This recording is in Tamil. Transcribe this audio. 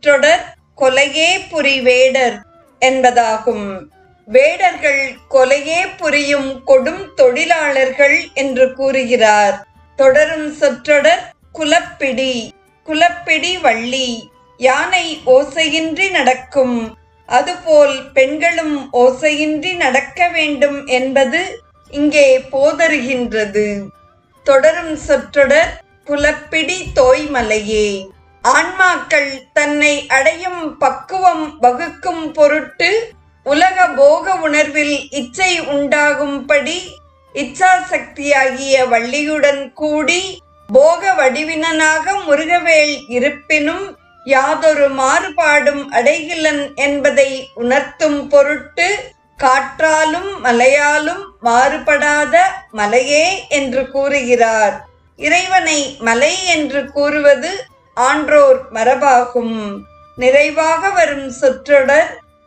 சொற்றொடர் கொலையே புரி வேடர் என்பதாகும். வேடர்கள் கொலையே புரியும் கொடும் தொழிலாளர்கள் என்று கூறுகிறார். தொடரும் சொற்றொடர் குலப்பிடி. குலப்பிடி வள்ளி, யானை ஓசையின்றி நடக்கும், அதுபோல் பெண்களும் ஓசையின்றி நடக்க வேண்டும் என்பது இங்கே போதருகின்றது. தொடரும் சொற்றொடர் குலப்பிடி தோய்மலையே. ஆன்மாக்கள் தன்னை அடையும் பக்குவம் வகுக்கும் பொருட்டு உலக போக உணர்வில் இச்சை உண்டாகும்படி இச்சாசக்தியாகிய வள்ளியுடன் கூடி போக வடிவினனாக முருகவேள் இருப்பினும் யாதொரு மாறுபாடும் அடைகிலன் என்பதை உணர்த்தும் பொருட்டு காற்றாலும் மலையாலும் மாறுபடாத மலையே என்று கூறுகிறார். இறைவனை மலை என்று கூறுவது ஆன்றோர் மரபாகும். நிறைவாக வரும் சொற்றொடர்